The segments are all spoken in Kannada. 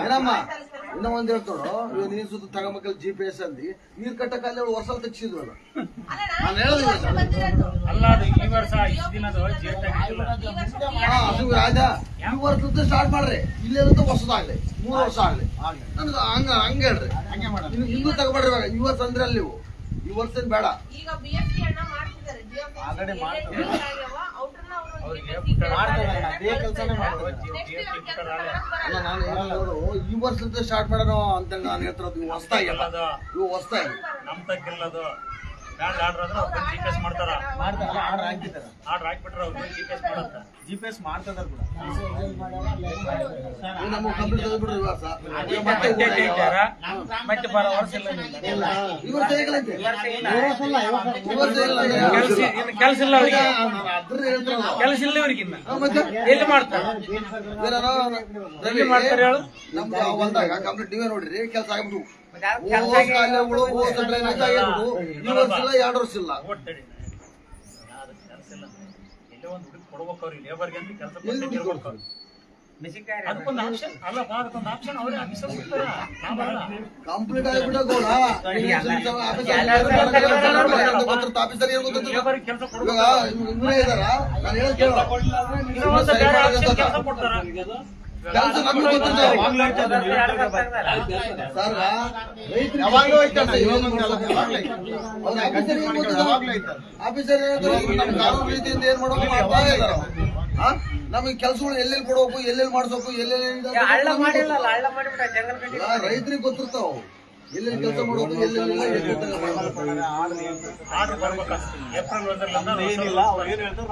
ಏನಮ್ಮ ಇನ್ನೂ ಒಂದ್ ಹೇಳ್ತಾರೋ ಇವಾಗ ನೀನ್ ಸುತ್ತ ತಗೊಂಬೇಕಲ್ಲ GPS ಅಂದಿ ನೀರ್ ಕಟ್ಟಕ್ಕೆ ಅಲ್ಲಿ ವರ್ಷ ತೆಗ್ಸಿದ್ವಲ್ಲ ನಾನು ಹೇಳಿದ್ವಿ ಅಲ್ಲ ಅದು ಈ ವರ್ಷ ಇಷ್ಟು ದಿನದ ಅದು ರಾಜ ಈ ವರ್ಷದ ಸ್ಟಾರ್ಟ್ ಮಾಡ್ರಿ ಇಲ್ಲೇನಂತ ಹೊಸದಾಗ್ಲಿ 3 ವರ್ಷ ಆಗ್ಲಿ ನನ್ಗೆ ಹಂಗ ಹೇಳ್ರಿ ಹಿಂದೂ ತಗೋಬೇಡ್ರಿ ಇವಾಗ ಈ ವರ್ಷ ಅಂದ್ರೆ ಅಲ್ಲಿ ನೀವು ಈ ವರ್ಷ ಬೇಡ ಈಗ BFT ಅಣ್ಣ ಮಾಡ್ತಿದ್ದಾರೆ ಆಲ್ರೆಡಿ ಮಾಡ್ತಾರೆ ಈ ವರ್ಷದ ಸ್ಟಾರ್ಟ್ ಮಾಡೋಣ ಅಂತ ನಾನು ಹೇಳ್ತಿರೋದು ಇವು ಹೊಸ್ತಾಗಿಲ್ಲ ಇವು ಹೊಸ್ತಾಗಿ ನಮ್ ತಗ್ಗಿಲ್ಲದು ಬ್ಯಾಂಡ್ ಆರ್ಡರ್ ಆದ್ರೆ ಅವ್ರು GPS ಮಾಡ್ತಾರ ಆರ್ಡರ್ ಹಾಕಿದ್ದಾರೆ ಆರ್ಡರ್ ಹಾಕ್ಬಿಟ್ರೆ ಅವ್ರು GPS ಮಾಡತ್ತ GPS ಮಾಡ್ತದಾರ ಕೂಡ ನಮ್ಮ ಕಂಪ್ಲೀಟ್ ತೆಗೆದ್ಬಿಡ್ರಿ ಇವಾಗ ಮತ್ತೆ ಬರೋ ವರ್ಷ ಇಲ್ಲ ಈ ವರ್ಷ ಹೇಗಲಂತೆ ಈ ವರ್ಷ ಕೆಲಸ ಇಲ್ಲ ಅವರಿಗೆ ಕೆಲಸ ಇಲ್ಲ ಅವ್ರಿಗೆ ಎಲ್ಲಿ ಮಾಡ್ತಾರೆ ಎಲ್ಲಿ ಮಾಡ್ತಾರೆ ಹೇಳು ನಮ್ದು ಹೊಲ್ದಾಗ ಕಂಪ್ಲೀಟ್ ನೀವೇ ನೋಡ್ರಿ ಕೆಲಸ ಆಗ್ಬಿಟ್ಟು ಈ ವರ್ಷ ಇಲ್ಲ 2 ವರ್ಷ ಇಲ್ಲ ಎಲ್ಲೋ ಒಂದು ಹುಡುಗಿ ಕೊಡ್ಬೇಕು ಅವ್ರಿಗೆ ಲೇಬರ್ಗೆ ಅಂತ ಕೆಲಸ ಕೊಡ್ಬೇಕು ಅದಕ್ಕೊಂದು ಆಪ್ಷನ್ ಅಲ್ಲ ಅದಕ್ಕೊಂದು ಆಪ್ಷನ್ ಅವರೇ ಆಫೀಸರ್ ಸಿಗ್ತಾರ ಕಂಪ್ಲೀಟ್ ಆಗಿಬಿಟ್ಟು ಆಫೀಸರ್ ಏನ್ ಗೊತ್ತಿಲ್ಲ ಲೇಬರ್ಗೆ ಕೆಲಸ ಕೊಡ್ಬೇಕು ಇವಾಗ ಇವರೇ ಇದಾರ ನಾನು ಹೇಳೋದು ಕೆಲಸ ಕೊಡ್ತಾರ ಕೆಲಸ ನಮ್ಗೆ ಗೊತ್ತಿಲ್ಲ ಸರ್ ಯಾವಾಗ್ಲೂ ಐತಲ್ಲ ಆಫೀಸರ್ ನಮ್ಮ ಕಾನೂನು ರೀತಿಯಿಂದ ಏನ್ ಮಾಡೋದು ಮಾಡ್ತಾ ಇದಾರ ನಮಗೆ ಕೆಲಸಗಳು ಎಲ್ಲೆಲ್ಲಿ ಕೊಡ್ಬೇಕು ಎಲ್ಲೆಲ್ಲಿ ಮಾಡ್ಬೇಕು ಎಲ್ಲೆಲ್ಲಿ ರೈತರಿಗೆ ಗೊತ್ತಿರ್ತಾವ ಎಲ್ಲೆಲ್ಲಿ ಕೆಲಸ ಮಾಡ್ಬೇಕು ಎಲ್ಲೆಲ್ಲ ಆರ್ಡರ್ ಬರ್ಬೇಕು ಏಪ್ರಿಲ್ 1 ಏನಿಲ್ಲ ಅವ್ರು ಏನ್ ಹೇಳ್ತಾರೆ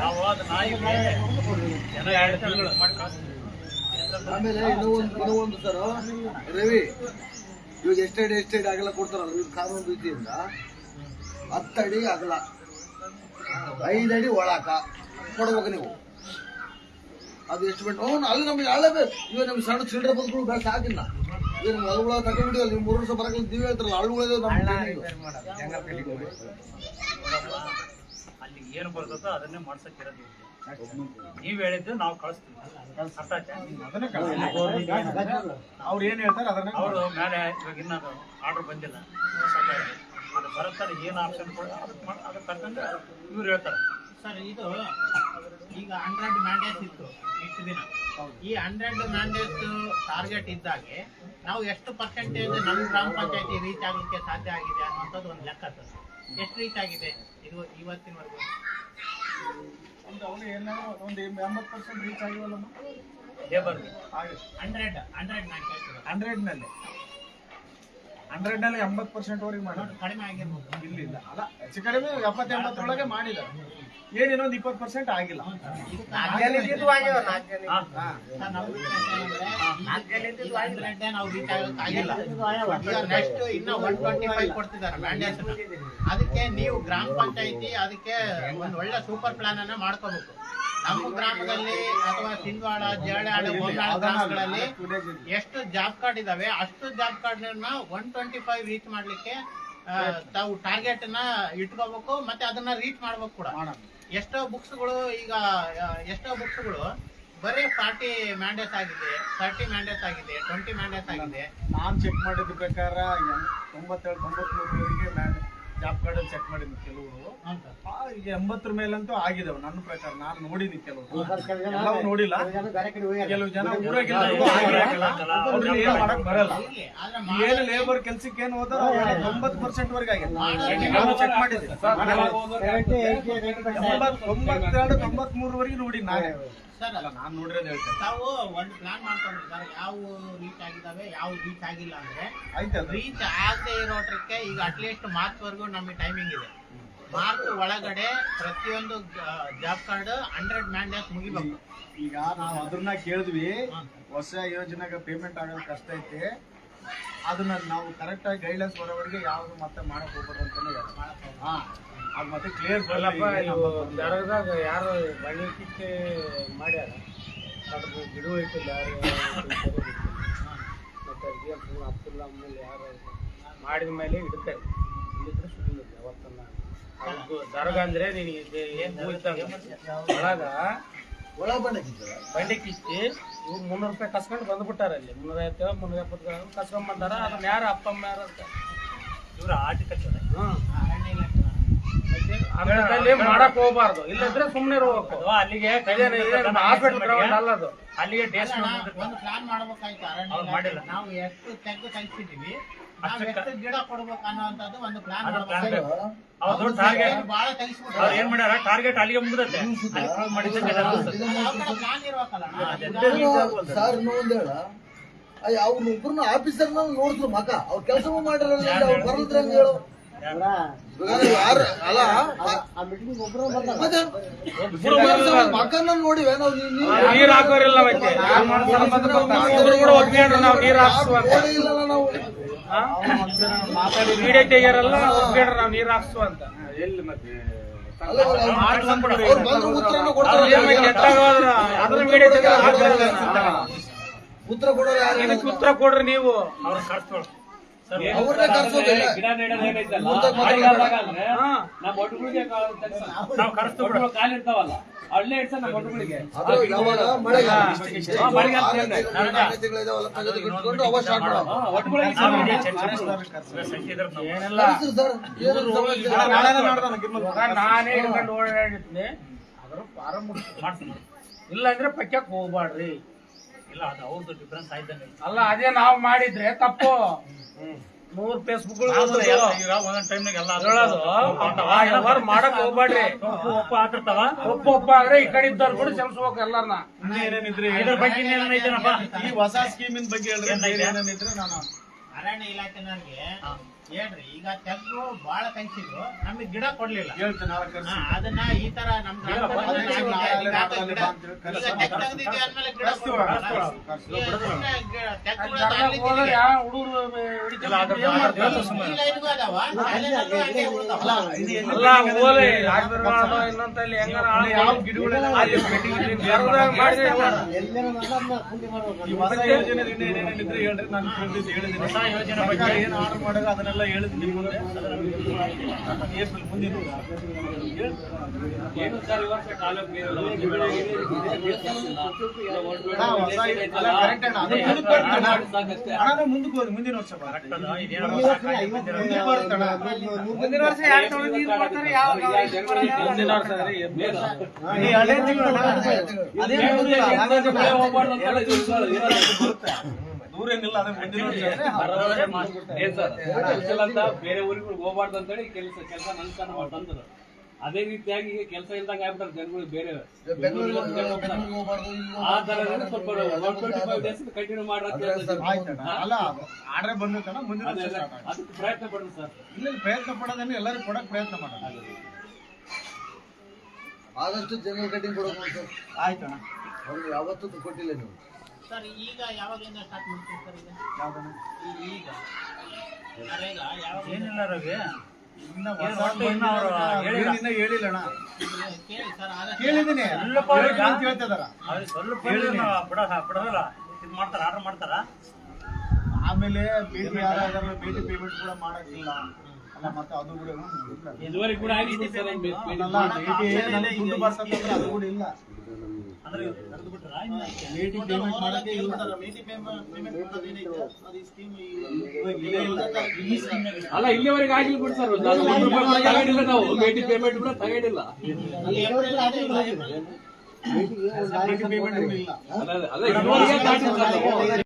ನಾವು ಆಮೇಲೆ ಇನ್ನೂ ಒಂದು ಸರ್ ರವಿ ಇವಾಗ ಎಷ್ಟಡಿ ಅಗಲ ಕೊಡ್ತಾರಲ್ಲ ಇವ್ರು ಕಾನೂನು ರೀತಿಯಿಂದ 10 ಅಡಿ ಅಗಲ 5 ಅಡಿ ಒಳಕ ಕೊಡ್ಬೇಕು ನೀವು ಅದು ಎಷ್ಟು ಬಿಟ್ಟು ಅಲ್ಲಿ ನಮ್ಗೆ ಹೇಳಬೇಕು ಇವಾಗ ನಮ್ಗೆ ಸಣ್ಣ ಚಿಲ್ಡ್ರ ಬದುಕುಗಳು ಬೇಡ ಸಾಕಿಲ್ಲ ಈಗ ನಮ್ಗೆ ಹಳ್ಳುಗಳ ತಗೊಂಡ್ಬಿಟ್ಟಿವಲ್ಲ ನೀವು 3 ವರ್ಷ ಬರಕ್ಕೆ ನೀವೇ ಹೇಳ್ತಾರಲ್ಲ ಹಳ್ಳುಗಳೇ ಅಲ್ಲಿ ಏನು ಬರ್ತದೋ ಅದನ್ನೇ ಮಾಡ್ಸಕ್ಕಿರೋದು ನೀವ್ ಹೇಳಿದ್ದು ನಾವು ಕಳಿಸ್ತೀವಿ ಅವ್ರು ಏನ್ ಹೇಳ್ತಾರೆ ಅದನ್ನ ಅವರು ಮೇಲೆ ಇವಾಗ ಇನ್ನದು ಆರ್ಡರ್ ಬಂದಿಲ್ಲ ಅದು ಬರುತ್ತಾರೆ ಏನು ಆಪ್ಷನ್ ಅದಕ್ಕೆ ತಕ್ಕಂಗೆ ಇವ್ರು ಹೇಳ್ತಾರೆ ಸರ್ ಇದು ಈಗ 100 ಮ್ಯಾಂಡೇಟ್ಸ್ ಇತ್ತು ಇಷ್ಟು ದಿನ ಈ 100 ಮ್ಯಾಂಡೇಟ್ಸ್ ಟಾರ್ಗೆಟ್ ಇದ್ದಾಗೆ ನಾವು ಎಷ್ಟು ಪರ್ಸೆಂಟೇಜ್ ನಮ್ಮ ಗ್ರಾಮ ಪಂಚಾಯತಿ ರೀಚ್ ಆಗಲಿಕ್ಕೆ ಸಾಧ್ಯ ಆಗಿದೆ ಅನ್ನೋಂಥದ್ದು ಒಂದು ಲೆಕ್ಕ ಸರ್ ಎಷ್ಟು ರೀಚ್ ಆಗಿದೆ ಇದು ಇವತ್ತಿನವರೆಗೂ ಒಂದು 80% ರೀಚ್ ಆಗಿವಲ್ಲಮ್ಮ ಲೇಬರ್ 100 ಮ್ಯಾಂಡೇಟ್ಸ್ 100 ನಲ್ಲಿ 80% ವರೆಗೆ ಮಾಡಿ ಕಡಿಮೆ ಆಗಿರ್ಬೋದು ಇಲ್ಲ ಅಲ್ಲ ಹೆಚ್ಚು ಕಡಿಮೆ 70-80 ಒಳಗೆ ಮಾಡಿದ್ದಾರೆ ಏನಿನ್ನೊಂದು 20% ಆಗಿಲ್ಲ ನಾವು ರೀಚ್ ಆಗಿಲ್ಲ ನೆಕ್ಸ್ಟ್ ಇನ್ನ 125 ಕೊಡ್ತಿದ್ದಾರೆ ಮ್ಯಾಂಡೇಟ್ಸ್ ಅದಕ್ಕೆ ನೀವು ಗ್ರಾಮ ಪಂಚಾಯತಿ ಅದಕ್ಕೆ ಒಂದು ಒಳ್ಳೆ ಸೂಪರ್ ಪ್ಲಾನ್ ಅನ್ನ ಮಾಡ್ಕೋಬೇಕು ನಮ್ಮ ಗ್ರಾಮದಲ್ಲಿ ಅಥವಾ ಸಿಂಧವಾಡ ಜೇಳಾಡು ಬೋನಾಳ ಗ್ರಾಮಗಳಲ್ಲಿ ಎಷ್ಟು ಜಾಬ್ ಕಾರ್ಡ್ ಇದಾವೆ ಅಷ್ಟು ಜಾಬ್ ಕಾರ್ಡ್ ನ 125 ರೀಚ್ ಮಾಡ್ಲಿಕ್ಕೆ ತಾವು ಟಾರ್ಗೆಟ್ ನ ಇಟ್ಕೋಬೇಕು ಮತ್ತೆ ಅದನ್ನ ರೀಚ್ ಮಾಡ್ಬೇಕು ಕೂಡ ಎಷ್ಟೋ ಬುಕ್ಸ್ಗಳು ಬರೀ 40 ಮ್ಯಾಂಡೇಟ್ಸ್ ಆಗಿದೆ 30 ಮ್ಯಾಂಡೇಟ್ಸ್ ಆಗಿದೆ 20 ಮ್ಯಾಂಡೇಟ್ಸ್ ಆಗಿದೆ ನಾನ್ ಚೆಕ್ ಮಾಡಿದ ಪ್ರಕಾರ 97-93 ಜಾಬ್ ಕಾರ್ಡ್ ಚೆಕ್ ಮಾಡಿದ್ವಿ ಕೆಲವರು ಈಗ 80 ಮೇಲಂತೂ ಆಗಿದಾವೆ ನನ್ನ ಪ್ರಕಾರ ನಾನು ನೋಡಿನಿ ಕೆಲವರು ಎಲ್ಲವೂ ನೋಡಿಲ್ಲ ಕೆಲವು ಜನ ಊರಾಗಿಲ್ಲ ಏನ್ ಮಾಡಕ್ ಬರಲ್ಲ ಏನು ಲೇಬರ್ ಕೆಲ್ಸಕ್ಕೆ ಏನು ಹೋದಾರ 90% ವರೆಗೆ ಆಗಿದೆ ಚೆಕ್ ಮಾಡಿದ್ವಿ 92-93 ವರೆಗೆ ನೋಡಿ ನಾನೇ ಸರ್ ನಾನು ನೋಡಿರೋದು ಹೇಳ್ತೇನೆ ತಾವು ಒಂದು ಪ್ಲಾನ್ ಮಾಡ್ಕೊಂಡ್ರಿ ಸರ್ ಯಾವ ರೀಚ್ ಆಗಿದಾವೆ ಯಾವ ರೀಚ್ ಆಗಿಲ್ಲ ಅಂದ್ರೆ ರೀಚ್ ಆಗದೆ ಇರೋಟ್ರಕ್ಕೆ ಈಗ ಅಟ್ಲೀಸ್ಟ್ ಮಾರ್ಚ್ ವರೆಗೂ ನಮಗೆ ಟೈಮಿಂಗ್ ಇದೆ ಮಾರ್ಚ್ ಒಳಗಡೆ ಪ್ರತಿಯೊಂದು ಜಾಬ್ ಕಾರ್ಡ್ 100 ಮ್ಯಾಂಡೇಟ್ಸ್ ಮುಗಿಬೇಕು ಈಗ ನಾವು ಅದನ್ನ ಕೇಳಿದ್ವಿ ಹೊಸ ಯೋಜನೆಗೆ ಪೇಮೆಂಟ್ ಆಗೋದು ಕಷ್ಟ ಐತಿ ಅದನ್ನ ನಾವು ಕರೆಕ್ಟ್ ಆಗಿ ಗೈಡ್ಲೈನ್ಸ್ ಬರೋವರೆಗೆ ಯಾವ್ದು ಮತ್ತೆ ಮಾಡಕ್ ಹೋಗ್ಬಾರ್ದು ಅಂತಾನೆ ಅದು ಮತ್ತೆ ಕ್ಲಿಯರ್ ಬರಲ್ಲಪ್ಪ. ದರದಾಗ ಯಾರು ಬಣ್ಣಿ ಕಿಚ್ಚೆ ಮಾಡ್ಯಾರ ಅದ್ರ ಗಿಡ ಐತಿಲ್ಲ ಯಾರು ಮತ್ತೆ ಅಬ್ದುಲ್ಲಾ ಆಮೇಲೆ ಯಾರು ಮಾಡಿದ ಮೇಲೆ ಇಡ್ತಾರೆ ಇಲ್ಲಿದ್ರೆ ಸುಮ್ಮನೆ ಅವತ್ತನ್ನ ದರ್ಗ ಅಂದ್ರೆ ನಿನಗೆ ಏನ್ ಹೋಯ್ತಂಗ ಒಳಗ ಒಳ ಬಣ್ಣ ಕಿತ್ತದ ಬಂಡೆ ಕಿತ್ತಿ ಇವ್ರು 300 ರೂಪಾಯಿ ಕಸ್ಕೊಂಡು ಬಂದ್ಬಿಟ್ಟಾರ ಅಲ್ಲಿ 350 370 ಕಸ್ಕೊಂಡ್ ಬಂದಾರ ಅದನ್ನ ಯಾರು ಅಪ್ಪಮ್ಮ ಯಾರು ಅಂತ ಇವ್ರ ಆರ್ಟಿಕಲ್ಚರ್ ಆಮೇಲೆ ಮಾಡಕ್ ಹೋಗ್ಬಾರ್ದು ಇಲ್ಲಂದ್ರೆ ಸುಮ್ನೆ ಇರ್ಬೇಕು ಅಲ್ಲಿಗೆ ಹಾಸ್ಪಿಟಲ್ ಗ್ರೌಂಡ್ ಅಲ್ಲ ಅದು ಅಲ್ಲಿಗೆ ಡೇಸ್ ಒಂದು ಪ್ಲಾನ್ ಮಾಡ್ಬೇಕಾಯ್ತು ಅರಣ್ಯ ಅವ್ರು ಮಾಡಿಲ್ಲ. ಇಲಾಖೆ. ನಾವು ಎಷ್ಟು ತೆಗ್ದು ಕಳ್ಸಿದೀವಿ ನಾವು ಎಷ್ಟು ಗಿಡ ಕೊಡ್ಬೇಕು ಅನ್ನೋಂಥದ್ದು ಒಂದು ಪ್ಲಾನ್ ಅದು plan ಮಾಡ್ಬೇಕು ಬೇಕು. ಅವ್ರು ಟಾರ್ಗೆಟ್ ಬಹಳ ಅವ್ರು ತೆಗಿಸ್ಬಿಟ್ರು ಏನ್ ಮಾಡ್ಯಾರ ಟಾರ್ಗೆಟ್ ಅಲ್ಲಿಗೆ ಮುಗಿದತ್ತೆ ಪ್ಲಾನ್ ಇರ್ಬೇಕಲ್ಲ ಸರ್ ಇನ್ನೊಂದು ಹೇಳ ಅವ್ರನ್ನ ಒಬ್ಬರನ್ನ ಆಫೀಸರ್ನ ನೋಡಿದ್ರು ಮಗ ಅವ್ರ ಕೆಲಸವೂ ಮಾಡಿರಲ್ಲ ಅವ್ರು ಬರಲ್ದ್ರ ಹಂಗ ಹೇಳು ಯಾರು ಅಲ್ಲ ಮಗನ ನೋಡಿವೆ ನಾವು ನೀರ್ ಹಾಕೋರಿಲ್ಲ ಮತ್ತೆ ಇವ್ರು ಕೂಡ ಒಪ್ಕೊಂಡ್ರು ನಾವು ನೀರ್ ಹಾಕ್ಸುವ ಅಂತ ಇಲ್ಲಲ್ಲ ನಾವು ವಿಡಿಯೋ ತೆಗಿಯಾರಲ್ಲ ಒಪ್ಕೊಂಡ್ರು ನಾವು ನೀರ್ ಹಾಕ್ಸುವ ಅಂತ ಅಲ್ಲ, ಅವ್ರು ಬಂದು ಉತ್ತರನ ಕೊಡ್ತಾರೆ ಕೆಟ್ಟಾಗ ಹೋದ್ರ ಅದ್ರ ವಿಡಿಯೋ ತೆಗಿಯೋದು ಉತ್ತರ ಕೊಡೋರು ಯಾರು ಇದಕ್ಕೆ ಉತ್ತರ ಕೊಡ್ರಿ ನೀವು ಅವ್ರ ಕರ್ಸ್ಕೊಳ್ಳಿ ಅವ್ರನ್ನೇ ಕರ್ಸೋದಿಲ್ಲ ಗಿಡ ನೆಡೋದು ಏನೈತಲ್ಲ ಮುಂದೆ ಮಳೆಗಾಲದಾಗ ಅಂದ್ರೆ ಹಾ. ನಮ್ಮ ಒಟ್ಟುಗಳಿಗೆ ನಾವು ಕರ್ಸ್ತು ಬಿಡು. ಕಾಲು ಇರ್ತಾವಲ್ಲ ಅಲ್ಲೇ ಇಡ್ಸ ನಮ್ಮ ಒಟ್ಟುಗಳಿಗೆ ಅದು ಯಾವಾಗ ಮಳೆಗಾಲ ಮಳೆಗಾಲ ತಿಂಗಳಿದಾವಲ್ಲ ತೆಗೆದುಕೊಂಡು ಅವಾಗ ಸ್ಟಾರ್ಟ್ ಮಾಡೋದು ಒಟ್ಟುಗಳಿಗೆ ನಾವು ಇಡೀ ಚರ್ಚೆ ಸಂಖ್ಯೆ ಇದ್ರೆ ನಾವು ಏನಿಲ್ಲ ಕಳಿಸ್ರಿ ಸರ್ ಏನು ಸಮಸ್ಯೆ? ನಾನೇ ಹಿಡ್ಕೊಂಡು ಓಡಾಡಿದ್ನಿ ಅದ್ರ ಫಾರಂ ಮಾಡ್ತೀನಿ ಇಲ್ಲ ಅಂದ್ರೆ ಪಕ್ಕಕ್ಕೆ ಹೋಗ್ಬಾಡ್ರಿ ಇಲ್ಲ ಅದು ಅವ್ರದ್ದು ಡಿಫ್ರೆನ್ಸ್ ಆಯ್ತಂಗೆ ಅಲ್ಲ ಅದೇ ನಾವ್ ಮಾಡಿದ್ರೆ ತಪ್ಪು 100 ಫೇಸ್ಬುಕ್ ಈಗ ಒಂದೊಂದ್ ಟೈಮ್ನಾಗ ಎಲ್ಲ ಹೇಳೋದು ಆ ವ್ಯವಹಾರ ಮಾಡಕ್ ಹೋಗ್ಬೇಡ್ರಿ ಒಪ್ಪು ಹಾಕಿರ್ತಾವ ಒಪ್ಪ ಆದ್ರೆ ಈ ಕಡೆ ಇದ್ದವ್ರು ಕೂಡ ಕ್ಷಮಿಸ್ಬೇಕು ಎಲ್ಲಾರನ್ನ ಏನೇನಿದ್ರೆ ಇದ್ರ ಬಗ್ಗೆ ಇನ್ನೇನೈತೇನಪ್ಪ ಈ ಹೊಸ ಸ್ಕೀಮಿನ ಬಗ್ಗೆ ಹೇಳ್ರಿ ಏನೇನಿದ್ರೆ ನಾನು ಅರಣ್ಯ ಇಲಾಖೆನವ್ರಿಗೆ ಹೇಳ್ರಿ ಈಗ ತೆಗ್ದು ಬಹಳ ಕಳ್ಸಿದ್ರು ನಮಗೆ ಗಿಡ ಕೊಡ್ಲಿಲ್ಲ ಹೇಳ್ತೇನೆ ನಾಳೆ ಹಾ, ಕರ್ಸಿ. ಅದನ್ನ ಈ ತರ ನಮ್ ಗ್ರಾಮದಲ್ಲಿ ಆಗಿದೆ. ಈಗ ಗಿಡ- ಈಗ ತೆಗ್ದಿದೆ ಅಂದ್ಮೇಲೆ ಗಿಡ ಕೊಡ್ಬೇಕಲ್ಲ. ಸುಮ್ನೆ ತೆಗ್ದು ಅಲ್ಲಿ ಹೋದ್ರೆ ಯಾವ ಹುಡುಗರು ಈ ಲೈನ್ಗೂ ಅದಾವ, ಅಲ್ಲೇನಾದ್ರೂ ಹಂಗೆ ಉಳ್ದಾವ. ಅಲ್ಲ ಹೋಲಿ ಇನ್ನೊಂದಲ್ಲಿ ಹೆಂಗಾರ ಯಾವ ಗಿಡಗಳೆಲ್ಲ ಅಲ್ಲಿ ಬೆರದಾಗ ಮಾಡಿದ್ರೆ ಈ ಹೊಸ ಯೋಜನೆ ಏನೇನಿದ್ರೆ ಹೇಳ್ರಿ ನಾನು ಹೇಳಿದ್ದೀನಿ ಹೊಸ ಯೋಜನೆ ಬಗ್ಗೆ ಏನು ಆರ್ಡರ್ ಮಾಡಾಗ ಅದನ್ನೆಲ್ಲ ಹೇಳಿದ್ದೀನಿ ನಿಮ್ ಮುಂದೆ ಏಪ್ರಿಲ್ ಮುಂದಿನ ಏನು ಸರ್ ಈ ವರ್ಷ ಕಾಲಕ್ಕೆ ನೀರಲ್ಲ. ಹಾ, ಹೊಸ ಅಲ್ಲ, correct ಅಣ್ಣ. ಅದು ಮುಂದಕ್ಕೆ ಬರ್ತಣ್ಣ. ಅಣ್ಣ, ನಾವು ಮುಂದಕ್ಕೆ ಹೋದ್ವಿ ಮುಂದಿನ ವರ್ಷ ಬಾ. ಇದೇನೋ ಮುಂದಕ್ಕೆ ಬರ್ತಣ್ಣ. ಮುಂದಿನ ವರ್ಷ ಯಾರು ತೊಗೊಂಡು ನೀರು ಕೊಡ್ತಾರೆ ಯಾವಾಗ ಮುಂದಿನ ವರ್ಷ ಈ ಹಳೆ ತಿಂಗಳು ಅದೇ ಬೆಳೆ ಹೋಗ್ಬಾರ್ದು ಅಂತ ಹೇಳಿ ಬರುತ್ತೆ. ದೂರ ಏನಿಲ್ಲ ಅದೇ ಮುಂದಿನ ವರ್ಷ ಏನ್ ಸರ್ ಕೆಲಸ ಅಂತ ಬೇರೆ ಊರಿಗೆ ಹೋಗ್ಬಾರ್ದು ಅಂತ ಹೇಳಿ ಕೆಲಸ ಅನುಷ್ಠಾನ ಮಾಡ್ತಂದ್ರು. ಅದೇ ರೀತಿಯಾಗಿ ಈಗ ಕೆಲಸ ಇಲ್ದಂಗ ಆಗ್ಬಿಟ್ಟಾರೆ ಜನಗಳು ಬೇರೆ ಬೆಂಗಳೂರಿಗೆ ಹೋಗ್ಬಾರ್ದು ಆ ತರ ಸ್ವಲ್ಪ 125 ಡೇಸ್ ಕಂಟಿನ್ಯೂ ಮಾಡ್ರಿ ಆಯ್ತಣ್ಣ. ಅಲ್ಲ ಆರ್ಡರ್ ಬಂದೈತಣ್ಣ ಮುಂದಿನ ವರ್ಷ start ಆಗುತ್ತೆ. ಅದಕ್ಕೆ ಪ್ರಯತ್ನ ಪಡ್ರಿ ಸರ್. ಇಲ್ಲ ಪ್ರಯತ್ನ ಪಡೋದನ್ನ ಎಲ್ಲರಿಗೂ ಕೊಡಕ್ ಪ್ರಯತ್ನ ಮಾಡೋಣ. ಆದಷ್ಟು ಜನರಲ್ ಕಟಿಂಗ್ ಕೊಡೋದು ಸರ್ ಆಯ್ತಣ್ಣ. ಅವ್ರಿಗೆ ಯಾವತ್ತೂ ಕೊಟ್ಟಿಲ್ಲ ನೀವು ಸರ್ ಈಗ ಯಾವಾಗಲಿಂದ ಸ್ಟಾರ್ಟ್ ಮಾಡ್ತೀವಿ ಸರ್ ಈಗ ಯಾವ್ದಣ್ಣ? ಈಗ ನರೇಗಾ ಯಾವಾಗ ಏನಿಲ್ಲ ರವಿ ಇನ್ನ ಏನು ಹೊಸ ಒಟ್ಟು ಇನ್ನು ಅವ್ರು ಹೇಳಿಲ್ಲ. ಏನಿನ್ನ ಹೇಳಿಲ್ಲಣ್ಣ. ಕೇಳಿ ಸರ್ ಆದಷ್ಟು ಕೇಳಿದ್ದೀನಿ ಸ್ವಲ್ಪ ಹೇಳ್ತೀನಿ ಅಂತ ಹೇಳ್ತಿದಾರ. ಅವ್ರಿಗೆ ಸ್ವಲ್ಪ ಬಿಡೋದಲ್ಲ ಇದು ಮಾಡ್ತಾರ ಆರ್ಡರ್ ಮಾಡ್ತಾರ ಆಮೇಲೆ ಭೇಟಿ ಯಾರಾದ್ರೂ ಭೇಟಿ ಪೇಮೆಂಟ್ ಕೂಡ ಮಾಡಕ್ಕಿಲ್ಲ ಅಲ್ಲ ಮತ್ತೆ ಅದು ಕೂಡ ಇದುವರೆಗೆ ಕೂಡ ಆಗಿತ್ತು ಸರ್ ಅಲ್ಲ, ಭೇಟಿ ನಮ್ಗೆ ದುಡ್ಡು ಬರ್ತಂತಂದ್ರೆ ಅದು ಕೂಡ ಇಲ್ಲ. ಅಂದ್ರೆ ಕರೆದು ಬಿಟ್ರ ಭೇಟಿ ಪೇಮೆಂಟ್ ಮಾಡಕ್ಕೆ ಇಲ್ಲ. ಅಲ್ಲ ಇಲ್ಲಿವರೆಗೆ ಆಗಿಲ್ಲ ಬಿಡಿ ಸರ್. ತಗೊಂಡಿಲ್ಲ ನಾವು ಭೇಟಿ ಪೇಮೆಂಟ್ ಕೂಡ ತಗೊಂಡಿಲ್ಲ. ಭೇಟಿ ಪೇಮೆಂಟ್ ಕೂಡ ಇಲ್ಲ. ಅಲ್ಲ ಇದುವರೆಗೆ ದಾಟಿಲ್ಲ ಸರ್ ನಾವು.